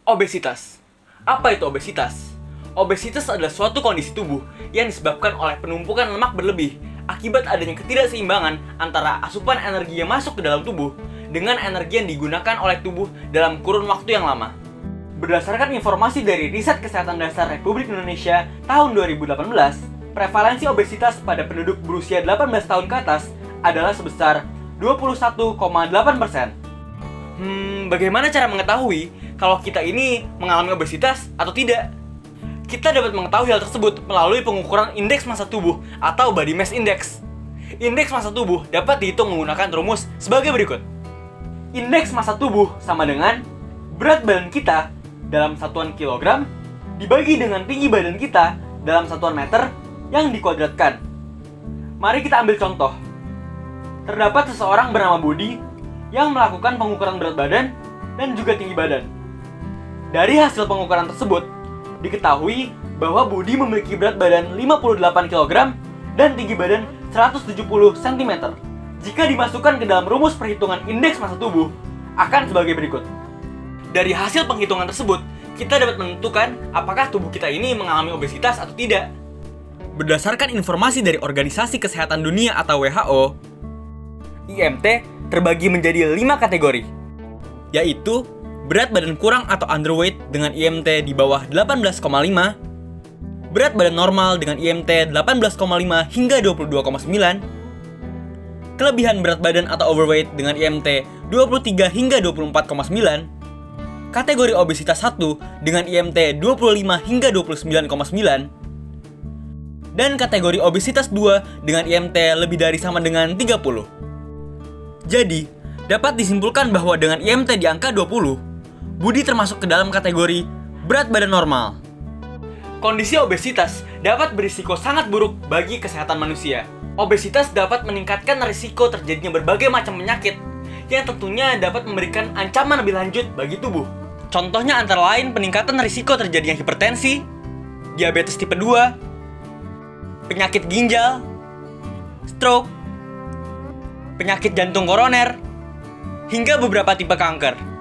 Obesitas. Apa itu obesitas? Obesitas adalah suatu kondisi tubuh yang disebabkan oleh penumpukan lemak berlebih akibat adanya ketidakseimbangan antara asupan energi yang masuk ke dalam tubuh dengan energi yang digunakan oleh tubuh dalam kurun waktu yang lama. Berdasarkan informasi dari Riset Kesehatan Dasar Republik Indonesia tahun 2018, prevalensi obesitas pada penduduk berusia 18 tahun ke atas adalah sebesar 21,8%. Bagaimana cara mengetahui kalau kita ini mengalami obesitas atau tidak? Kita dapat mengetahui hal tersebut melalui pengukuran indeks massa tubuh atau body mass index. Indeks massa tubuh dapat dihitung menggunakan rumus sebagai berikut. Indeks massa tubuh sama dengan berat badan kita dalam satuan kilogram dibagi dengan tinggi badan kita dalam satuan meter yang dikuadratkan. Mari kita ambil contoh. Terdapat seseorang bernama Budi yang melakukan pengukuran berat badan dan juga tinggi badan. Dari hasil pengukuran tersebut, diketahui bahwa Budi memiliki berat badan 58 kg dan tinggi badan 170 cm. Jika dimasukkan ke dalam rumus perhitungan indeks massa tubuh, akan sebagai berikut. Dari hasil penghitungan tersebut, kita dapat menentukan apakah tubuh kita ini mengalami obesitas atau tidak. Berdasarkan informasi dari Organisasi Kesehatan Dunia atau WHO, IMT terbagi menjadi 5 kategori, yaitu berat badan kurang atau underweight dengan IMT di bawah 18,5, berat badan normal dengan IMT 18,5 hingga 22,9, kelebihan berat badan atau overweight dengan IMT 23 hingga 24,9, kategori obesitas 1 dengan IMT 25 hingga 29,9, dan kategori obesitas 2 dengan IMT lebih dari sama dengan 30. Jadi, dapat disimpulkan bahwa dengan IMT di angka 20, Budi termasuk ke dalam kategori berat badan normal. Kondisi obesitas dapat berisiko sangat buruk bagi kesehatan manusia. Obesitas dapat meningkatkan risiko terjadinya berbagai macam penyakit yang tentunya dapat memberikan ancaman lebih lanjut bagi tubuh. Contohnya antara lain peningkatan risiko terjadinya hipertensi, diabetes tipe 2, penyakit ginjal, stroke, penyakit jantung koroner, hingga beberapa tipe kanker.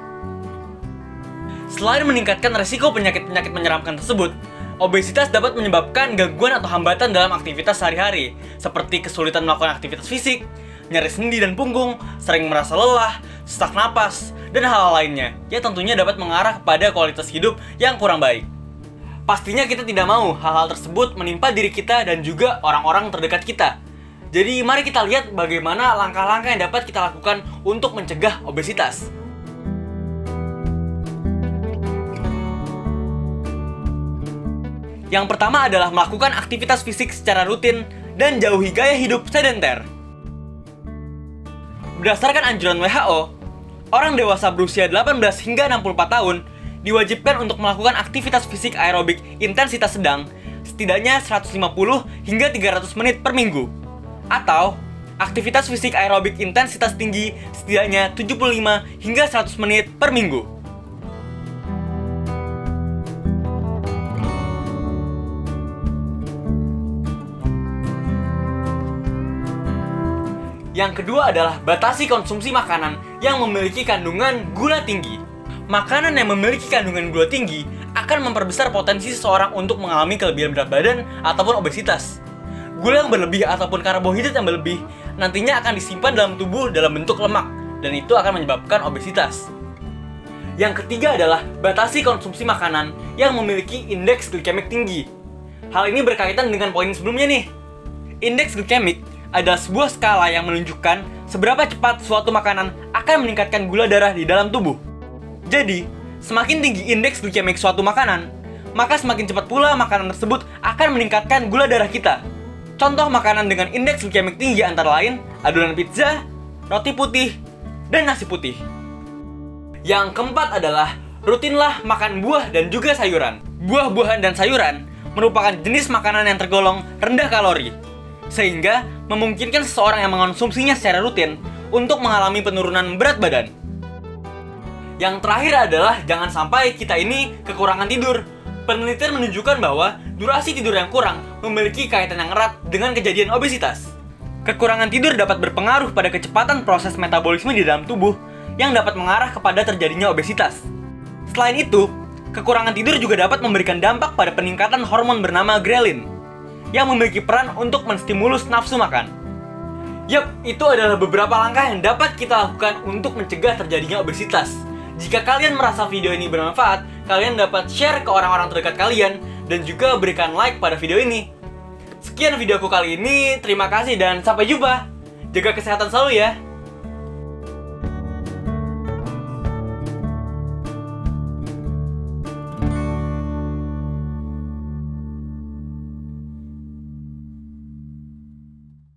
Selain meningkatkan risiko penyakit-penyakit menyeramkan tersebut, obesitas dapat menyebabkan gangguan atau hambatan dalam aktivitas sehari-hari, seperti kesulitan melakukan aktivitas fisik, nyeri sendi dan punggung, sering merasa lelah, sesak napas, dan hal-hal lainnya, yang tentunya dapat mengarah kepada kualitas hidup yang kurang baik. Pastinya kita tidak mau hal-hal tersebut menimpa diri kita dan juga orang-orang terdekat kita. Jadi mari kita lihat bagaimana langkah-langkah yang dapat kita lakukan untuk mencegah obesitas. Yang pertama adalah melakukan aktivitas fisik secara rutin dan jauhi gaya hidup sedenter. Berdasarkan anjuran WHO, orang dewasa berusia 18 hingga 64 tahun diwajibkan untuk melakukan aktivitas fisik aerobik intensitas sedang setidaknya 150 hingga 300 menit per minggu. Atau aktivitas fisik aerobik intensitas tinggi setidaknya 75 hingga 100 menit per minggu. Yang kedua adalah batasi konsumsi makanan yang memiliki kandungan gula tinggi. Makanan yang memiliki kandungan gula tinggi akan memperbesar potensi seseorang untuk mengalami kelebihan berat badan ataupun obesitas. Gula yang berlebih ataupun karbohidrat yang berlebih nantinya akan disimpan dalam tubuh dalam bentuk lemak, dan itu akan menyebabkan obesitas. Yang ketiga adalah batasi konsumsi makanan yang memiliki indeks glikemik tinggi. Hal ini berkaitan dengan poin sebelumnya nih. Indeks glikemik adalah sebuah skala yang menunjukkan seberapa cepat suatu makanan akan meningkatkan gula darah di dalam tubuh. Jadi, semakin tinggi indeks glikemik suatu makanan, maka semakin cepat pula makanan tersebut akan meningkatkan gula darah kita. Contoh makanan dengan indeks glikemik tinggi antara lain adonan pizza, roti putih, dan nasi putih. Yang keempat adalah rutinlah makan buah dan juga sayuran. Buah-buahan dan sayuran merupakan jenis makanan yang tergolong rendah kalori, sehingga memungkinkan seseorang yang mengonsumsinya secara rutin untuk mengalami penurunan berat badan. Yang terakhir adalah jangan sampai kita ini kekurangan tidur. Penelitian menunjukkan bahwa durasi tidur yang kurang memiliki kaitan yang erat dengan kejadian obesitas. Kekurangan tidur dapat berpengaruh pada kecepatan proses metabolisme di dalam tubuh yang dapat mengarah kepada terjadinya obesitas. Selain itu, Kekurangan tidur juga dapat memberikan dampak pada peningkatan hormon bernama ghrelin yang memiliki peran untuk menstimulus nafsu makan. Yap, itu adalah beberapa langkah yang dapat kita lakukan untuk mencegah terjadinya obesitas. Jika kalian merasa video ini bermanfaat, kalian dapat share ke orang-orang terdekat kalian dan juga berikan like pada video ini. Sekian videoku kali ini, terima kasih dan sampai jumpa. Jaga kesehatan selalu ya.